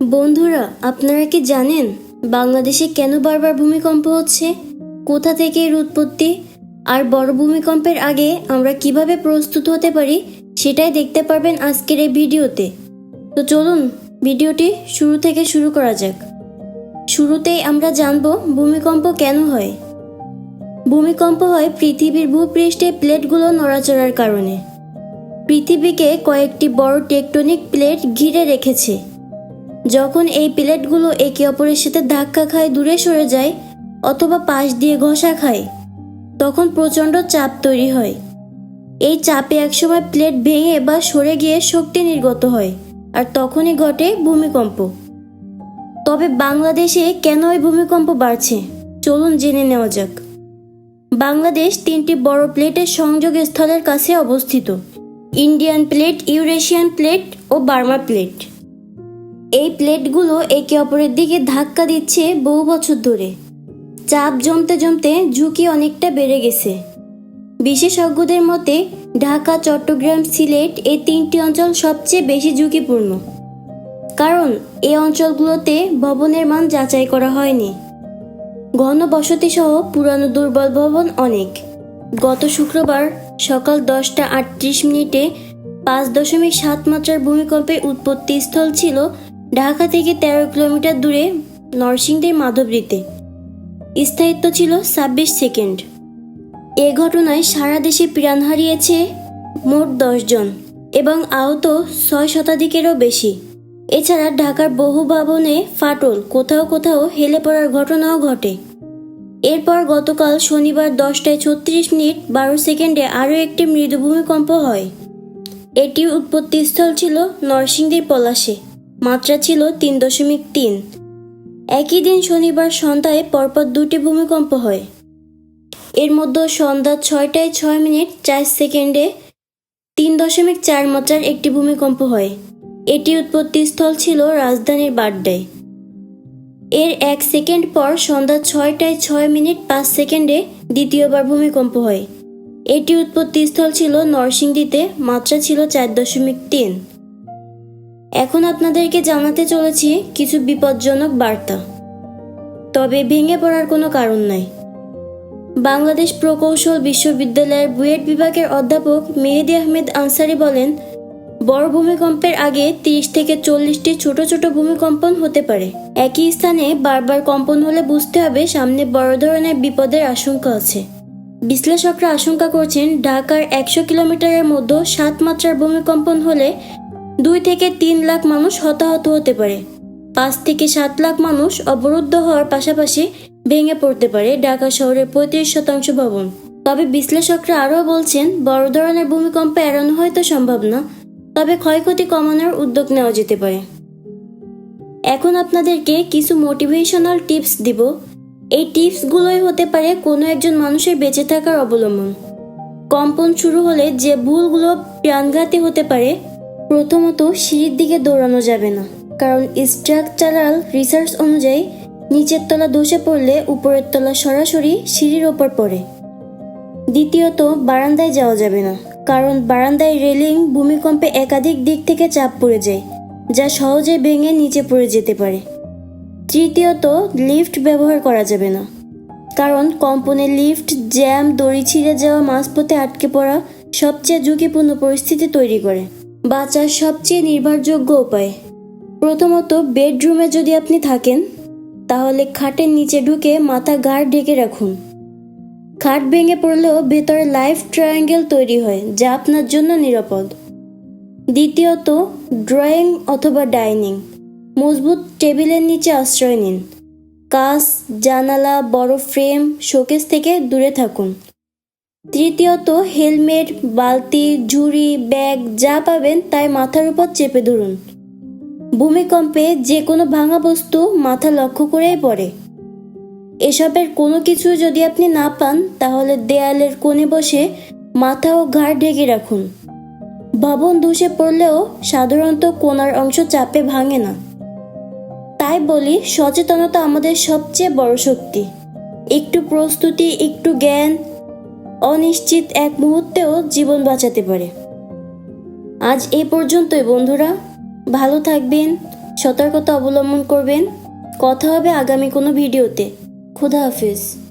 বন্ধুরা, আপনারা কি জানেন বাংলাদেশে কেন বারবার ভূমিকম্প হচ্ছে, কোথা থেকে এর উৎপত্তি, আর বড় ভূমিকম্পের আগে আমরা কিভাবে প্রস্তুত হতে পারি সেটাই দেখতে পারবেন আজকের এই ভিডিওতে। তো চলুন ভিডিওটি শুরু থেকে শুরু করা যাক। শুরুতেই আমরা জানব ভূমিকম্প কেন হয়। ভূমিকম্প হয় পৃথিবীর ভূপৃষ্ঠে প্লেটগুলো নড়াচড়ার কারণে। পৃথিবীকে কয়েকটি বড় টেকটনিক প্লেট ঘিরে রেখেছে। যখন এই প্লেটগুলো একে অপরের সাথে ধাক্কা খায়, দূরে সরে যায় অথবা পাশ দিয়ে ঘষা খায়, তখন প্রচণ্ড চাপ তৈরি হয়। এই চাপে একসময় প্লেট ভেঙে বা সরে গিয়ে শক্তি নির্গত হয়, আর তখনই ঘটে ভূমিকম্প। তবে বাংলাদেশে কেন এই ভূমিকম্প বাড়ছে, চলুন জেনে নেওয়া যাক। বাংলাদেশ তিনটি বড় প্লেটের সংযোগস্থলের কাছে অবস্থিত: ইন্ডিয়ান প্লেট, ইউরেশিয়ান প্লেট ও বার্মা প্লেট। এই প্লেটগুলো একে অপরের দিকে ধাক্কা দিচ্ছে বহু বছর ধরে। চাপ জমতে জমতে ঝুঁকি অনেকটা বেড়ে গেছে। বিশেষজ্ঞদের মতে ঢাকা, চট্টগ্রাম, সিলেট এই তিনটি অঞ্চল সবচেয়ে বেশি ঝুঁকিপূর্ণ, কারণ এই অঞ্চলগুলোতে ভবনের মান যাচাই করা হয়নি। ঘন বসতি সহ পুরানো দুর্বল ভবন অনেক। গত শুক্রবার সকাল 10টা 38 মিনিটে 5.7 মাত্রার ভূমিকম্পের উৎপত্তি স্থল ছিল ঢাকা থেকে 13 কিলোমিটার দূরে নরসিংদীর মাধবরীতে। স্থায়িত্ব ছিল 26 সেকেন্ড। এ ঘটনায় সারা দেশে প্রাণ হারিয়েছে মোট 10 জন এবং আহত 6 শতাধিকেরও বেশি। এছাড়া ঢাকার বহু ভবনে ফাটল, কোথাও কোথাও হেলে পড়ার ঘটনাও ঘটে। এরপর গতকাল শনিবার 10টা 36 মিনিট 12 সেকেন্ডে আরও একটি মৃদু ভূমিকম্প হয়। এটির উৎপত্তিস্থল ছিল নরসিংদীর পলাশে। মাত্রা ছিল 3.3। একই দিন শনিবার সন্ধ্যায় পরপর দুটি ভূমিকম্প হয়। এর মধ্যে সন্ধ্যা 6টা 6 মিনিট 4 সেকেন্ডে 3.4 মাত্রার একটি ভূমিকম্প হয়। এটি উৎপত্তিস্থল ছিল রাজধানীর বাড্ডায়। এর 1 সেকেন্ড পর সন্ধ্যা 6টা 6 মিনিট 5 সেকেন্ডে দ্বিতীয়বার ভূমিকম্প হয়। এটি উৎপত্তিস্থল ছিল নরসিংদীতে। মাত্রা ছিল 4.3। এখন আপনাদেরকে জানাতে চলেছি কিছু বিপজ্জনক বার্তা, তবে ভেঙে পড়ার কোনো কারণ নাই। বাংলাদেশ প্রকৌশল বিশ্ববিদ্যালয়ের বুয়েট বিভাগের অধ্যাপক মেহেদী আহমেদ আনসারি বলেন, বড় ভূমিকম্পের আগে 30 থেকে 40টি ছোট ছোট ভূমিকম্পন হতে পারে। একই স্থানে বারবার কম্পন হলে বুঝতে হবে সামনে বড় ধরনের বিপদের আশঙ্কা আছে। বিশ্লেষকরা আশঙ্কা করছেন ঢাকার 100 কিলোমিটারের মধ্যে 7 মাত্রার ভূমিকম্পন হলে 2 থেকে 3 লাখ মানুষ হতাহত হতে পারে। 5 থেকে 7 লাখ মানুষ অবরুদ্ধ হওয়ার পাশাপাশি ভেঙে পড়তে পারে ঢাকা শহরের 35% ভবন। তবে বিশ্লেষকরা আরও বলছেন, বড় ধরনের ভূমিকম্প এড়ানো হয়তো সম্ভব না, তবে ক্ষয়ক্ষতি কমানোর উদ্যোগ নেওয়া যেতে পারে। এখন আপনাদেরকে কিছু মোটিভেশনাল টিপস দিব। এই টিপসগুলোই হতে পারে কোনো একজন মানুষের বেঁচে থাকার অবলম্বন। কম্পন শুরু হলে যে ভুলগুলো প্রাণঘাতী হতে পারে: প্রথমত, সিঁড়ির দিকে দৌড়ানো যাবে না, কারণ স্ট্রাকচারাল রিসার্চ অনুযায়ী নিচের তলা ধসে পড়লে উপরের তলা সরাসরি সিঁড়ির ওপর পড়ে। দ্বিতীয়ত, বারান্দায় যাওয়া যাবে না, কারণ বারান্দায় রেলিং ভূমিকম্পে একাধিক দিক থেকে চাপ পড়ে যায়, যা সহজে ভেঙে নিচে পড়ে যেতে পারে। তৃতীয়ত, লিফট ব্যবহার করা যাবে না, কারণ কম্পনে লিফট জ্যাম, দড়ি ছিঁড়ে যাওয়া, মাঝপথে আটকে পড়া সবচেয়ে ঝুঁকিপূর্ণ পরিস্থিতি তৈরি করে। বাঁচার সবচেয়ে নির্ভরযোগ্য উপায়: প্রথমত, বেডরুমে যদি আপনি থাকেন তাহলে খাটের নিচে ঢুকে মাথা ঘাড় ঢেকে রাখুন। খাট ভেঙে পড়লেও ভেতরে লাইফ ট্রায়াঙ্গেল তৈরি হয়, যা আপনার জন্য নিরাপদ। দ্বিতীয়ত, ড্রয়িং অথবা ডাইনিং মজবুত টেবিলের নিচে আশ্রয় নিন। কাঁচ, জানালা, বড় ফ্রেম, শোকেস থেকে দূরে থাকুন। তৃতীয়ত, হেলমেট, বালতি, ঝুড়ি, ব্যাগ যা পাবেন তাই মাথার উপর চেপে ধরুন। ভূমিকম্পে যে কোনো ভাঙা বস্তু মাথা লক্ষ্য করেই পড়ে। এসবের কোনো কিছু যদি আপনি না পান তাহলে দেয়ালের কোণে বসে মাথা ও ঘাড় ঢেকে রাখুন। ভবন ধসে পড়লেও সাধারণত কোণার অংশ চাপে ভাঙে না। তাই বলি, সচেতনতা আমাদের সবচেয়ে বড় শক্তি। একটু প্রস্তুতি, একটু জ্ঞান অনিশ্চিত এক মুহূর্তেও জীবন বাঁচাতে পারে। আজ এই পর্যন্তই বন্ধুরা। ভালো থাকবেন, সতর্কতা অবলম্বন করবেন। কথা হবে আগামী কোনো ভিডিওতে। খোদা হাফেজ।